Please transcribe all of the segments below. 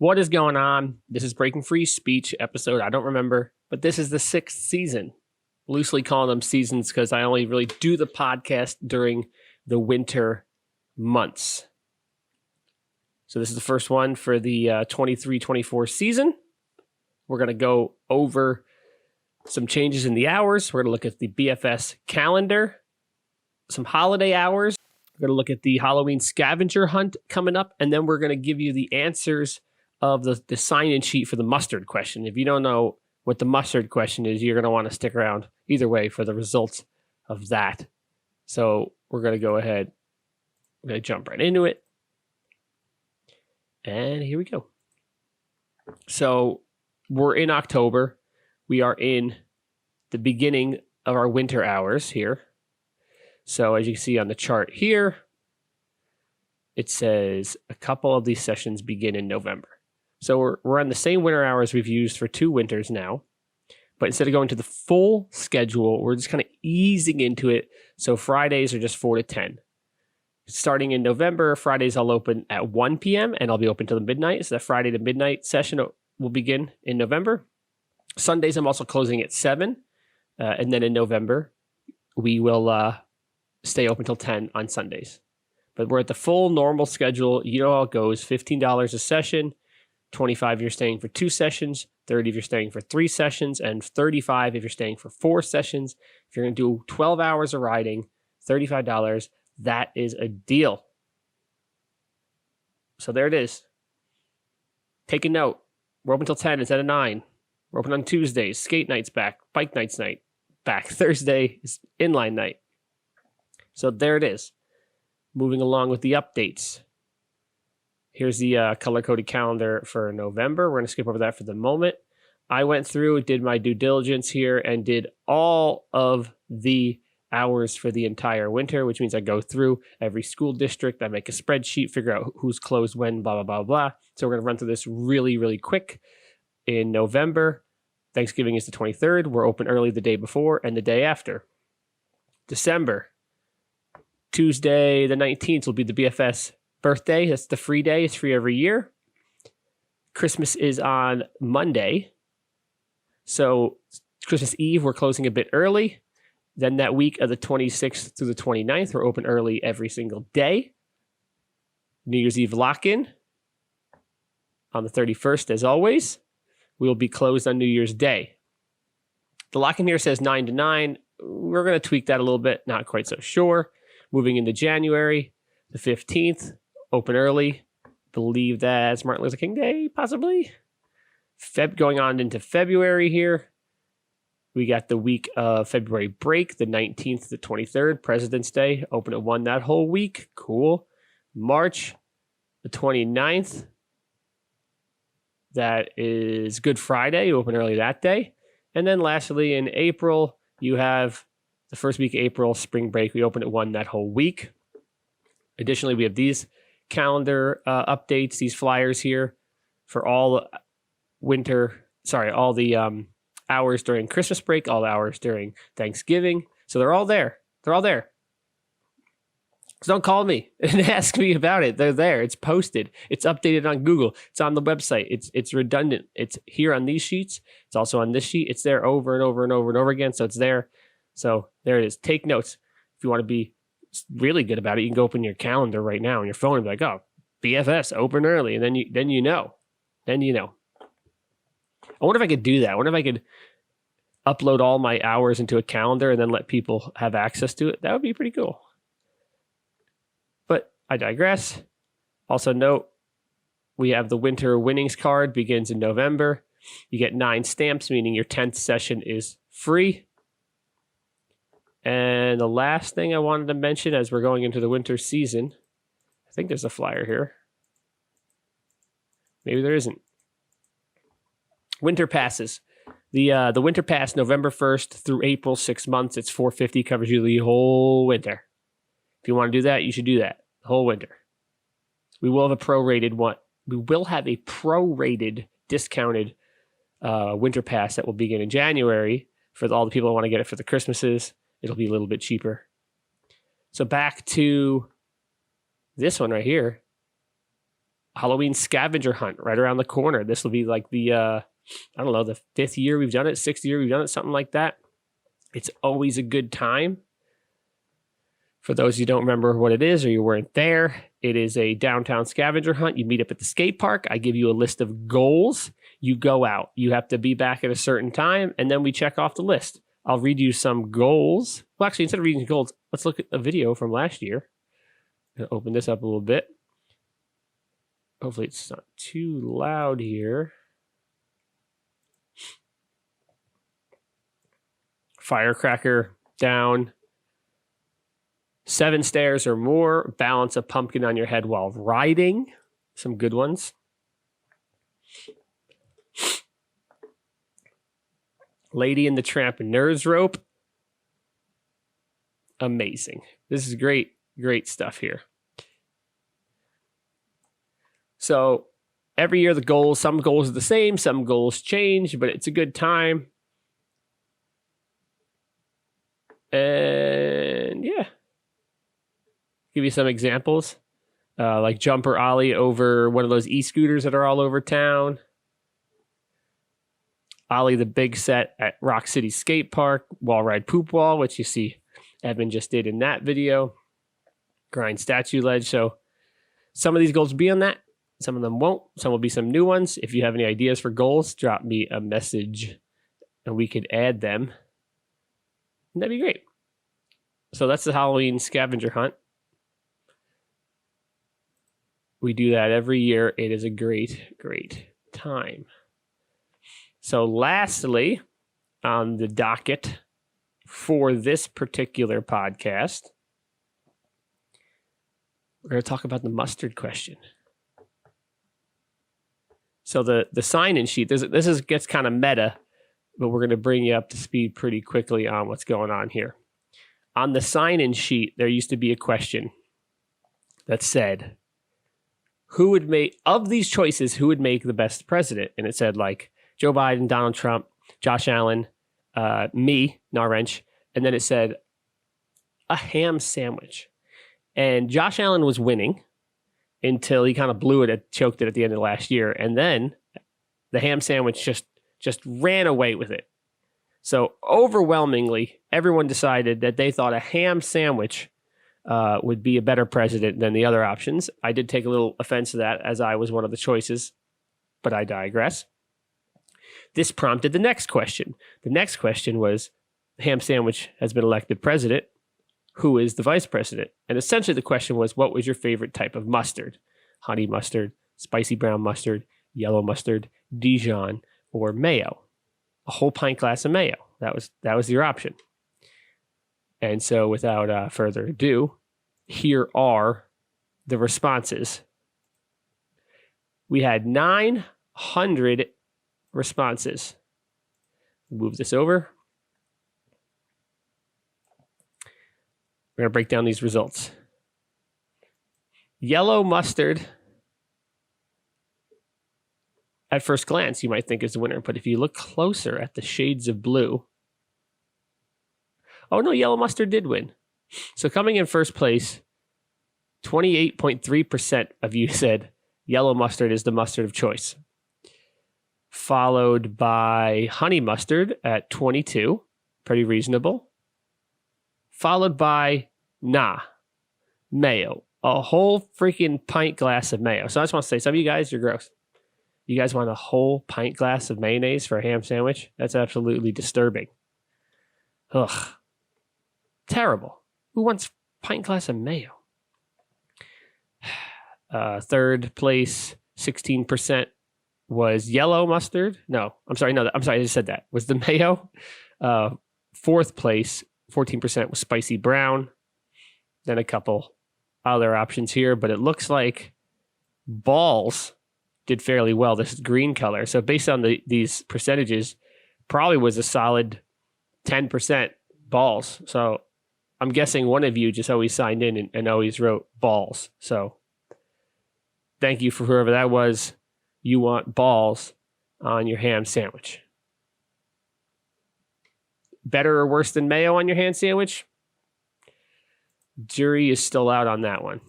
What is going on? This is Breaking Free Speech episode. I don't remember, but this is the 6th season. Loosely calling them seasons because I only really do the podcast during the winter months. So this is the first one for the 23-24 season. We're going to go over some changes in the hours. We're going to look at the BFS calendar, some holiday hours. We're going to look at the Halloween scavenger hunt coming up, and then we're going to give you the answers of the sign-in sheet for the mustard question. If you don't know what the mustard question is, you're going to want to stick around either way for the results of that. So we're going to go ahead. We're going to jump right into it. And here we go. So we're in October. We are in the beginning of our winter hours here. So as you can see on the chart here, it says a couple of these sessions begin in November. So we're on the same winter hours we've used for 2 winters now. But instead of going to the full schedule, we're just kind of easing into it. So Fridays are just 4 to 10. Starting in November, Fridays I'll open at 1 p.m. and I'll be open till the midnight. So that Friday to midnight session will begin in November. Sundays I'm also closing at 7. And then in November, we will stay open till 10 on Sundays. But we're at the full normal schedule. You know how it goes. $15 a session. 25 if you're staying for 2 sessions, 30 if you're staying for 3 sessions, and 35 if you're staying for 4 sessions. If you're going to do 12 hours of riding, $35, that is a deal. So there it is. Take a note. We're open until 10 instead of 9. We're open on Tuesdays. Skate night's back. Bike night's back. Thursday is inline night. So there it is. Moving along with the updates. Here's the color-coded calendar for November. We're going to skip over that for the moment. I went through, did my due diligence here, and did all of the hours for the entire winter, which means I go through every school district. I make a spreadsheet, figure out who's closed when, blah, blah, blah, blah. So we're going to run through this really, really quick. In November, Thanksgiving is the 23rd. We're open early the day before and the day after. December, Tuesday the 19th will be the BFS birthday. That's the free day. It's free every year. Christmas is on Monday. So Christmas Eve, we're closing a bit early. Then that week of the 26th through the 29th, we're open early every single day. New Year's Eve lock-in on the 31st, as always. We will be closed on New Year's Day. The lock-in here says 9 to 9. We're going to tweak that a little bit. Not quite so sure. Moving into January, the 15th. Open early. Believe that's Martin Luther King Day, possibly. Going on into February here. We got the week of February break, the 19th to the 23rd, President's Day. Open at 1 that whole week. Cool. March, the 29th. That is Good Friday. Open early that day. And then lastly, in April, you have the first week of April, spring break. We open at 1 that whole week. Additionally, we have these calendar updates, these flyers here for all the hours during Christmas break, all the hours during Thanksgiving. So they're all there. They're all there. So don't call me and ask me about it. They're there. It's posted. It's updated on Google. It's on the website. It's redundant. It's here on these sheets. It's also on this sheet. It's there over and over and over and over again. So it's there. So there it is. Take notes. If you want to be really good about it, you can go open your calendar right now on your phone and be like, oh, BFS, open early. And then you know. Then you know. I wonder if I could do that. I wonder if I could upload all my hours into a calendar and then let people have access to it. That would be pretty cool. But I digress. Also note, we have the winter winnings card, begins in November. You get 9 stamps, meaning your 10th session is free. And the last thing I wanted to mention as we're going into the winter season, I think there's a flyer here. Maybe there isn't. Winter passes. The winter pass, November 1st through April, 6 months. It's $450, covers you the whole winter. If you want to do that, you should do that the whole winter. We will have a prorated one. We will have a prorated, discounted winter pass that will begin in January for all the people who want to get it for the Christmases. It'll be a little bit cheaper. So back to this one right here. Halloween scavenger hunt right around the corner. This will be like the, I don't know, the 5th year we've done it, 6th year we've done it, something like that. It's always a good time. For those who don't remember what it is or you weren't there, it is a downtown scavenger hunt. You meet up at the skate park. I give you a list of goals. You go out. You have to be back at a certain time, and then we check off the list. I'll read you some goals. Well, actually, instead of reading goals, let's look at a video from last year. I'm going to open this up a little bit. Hopefully it's not too loud here. Firecracker down. 7 stairs or more. Balance a pumpkin on your head while riding. Some good ones. Lady and the Tramp Nerds Rope. Amazing. This is great, great stuff here. So every year the goals, some goals are the same, some goals change, but it's a good time. And yeah. Give you some examples. Like jumper ollie over one of those e-scooters that are all over town. Ollie the big set at Rock City Skate Park. Wall ride poop wall, which you see Evan just did in that video. Grind statue ledge. So some of these goals will be on that. Some of them won't. Some will be some new ones. If you have any ideas for goals, drop me a message and we could add them. And that'd be great. So that's the Halloween scavenger hunt. We do that every year. It is a great, great time. So lastly, on the docket for this particular podcast, we're going to talk about the mustard question. So the sign-in sheet, this gets kind of meta, but we're going to bring you up to speed pretty quickly on what's going on here. On the sign-in sheet, there used to be a question that said, who would make, of these choices, who would make the best president? And it said like Joe Biden, Donald Trump, Josh Allen, me, Narwrench, and then it said a ham sandwich. And Josh Allen was winning until he kind of blew it, choked it at the end of last year. And then the ham sandwich just ran away with it. So overwhelmingly, everyone decided that they thought a ham sandwich would be a better president than the other options. I did take a little offense to that as I was one of the choices, but I digress. This prompted the next question. The next question was, ham sandwich has been elected president. Who is the vice president? And essentially the question was, what was your favorite type of mustard? Honey mustard, spicy brown mustard, yellow mustard, Dijon, or mayo? A whole pint glass of mayo. That was your option. And so without further ado, here are the responses. We had 900 responses. Move this over. We're going to break down these results. Yellow mustard, at first glance, you might think is the winner, but if you look closer at the shades of blue, oh no, yellow mustard did win. So coming in first place, 28.3% of you said yellow mustard is the mustard of choice. Followed by honey mustard at 22, pretty reasonable. Followed by mayo, a whole freaking pint glass of mayo. So I just want to say, some of you guys, you're gross. You guys want a whole pint glass of mayonnaise for a ham sandwich? That's absolutely disturbing. Ugh. Terrible. Who wants pint glass of mayo? Third place, 16% was yellow mustard. I'm sorry, I just said that. Was the mayo. Fourth place, 14% was spicy brown. Then a couple other options here, but it looks like balls did fairly well. This is green color. So based on these percentages, probably was a solid 10% balls. So I'm guessing one of you just always signed in and always wrote balls. So thank you for whoever that was. You want balls on your ham sandwich. Better or worse than mayo on your ham sandwich? Jury is still out on that one.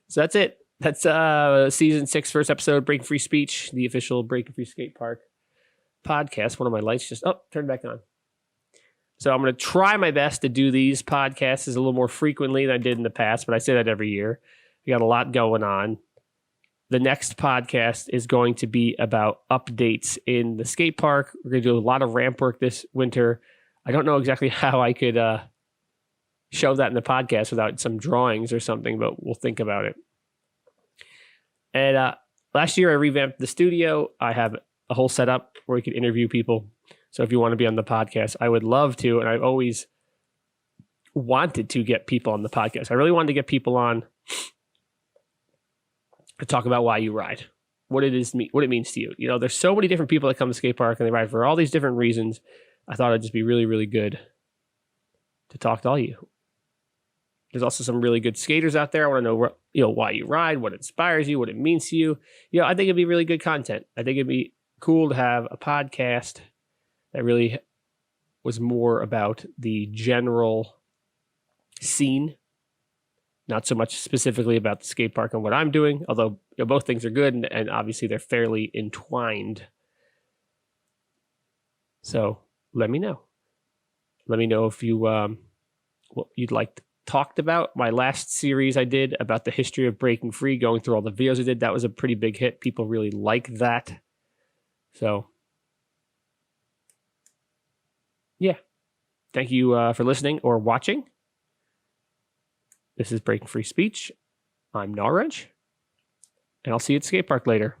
So that's it. That's season 6, first episode, Breaking Free Speech, the official Breaking Free Skate Park podcast. One of my lights just turned back on. So I'm going to try my best to do these podcasts a little more frequently than I did in the past, but I say that every year. We got a lot going on. The next podcast is going to be about updates in the skate park. We're going to do a lot of ramp work this winter. I don't know exactly how I could show that in the podcast without some drawings or something, but we'll think about it. And last year I revamped the studio. I have a whole setup where we can interview people. So if you want to be on the podcast, I would love to. And I've always wanted to get people on the podcast. I really wanted to get people on to talk about why you ride, what it means to you. You know, there's so many different people that come to skate park and they ride for all these different reasons. I thought it'd just be really, really good to talk to all you. There's also some really good skaters out there. I want to know, why you ride, what inspires you, what it means to you. I think it'd be really good content. I think it'd be cool to have a podcast that really was more about the general scene, not so much specifically about the skate park and what I'm doing, although both things are good and obviously they're fairly entwined. So let me know. Let me know if you what you'd like talked about. My last series I did about the history of breaking free, going through all the videos I did, that was a pretty big hit. People really like that. So yeah, thank you for listening or watching. This is Breaking Free Speech. I'm Naraj, and I'll see you at the skate park later.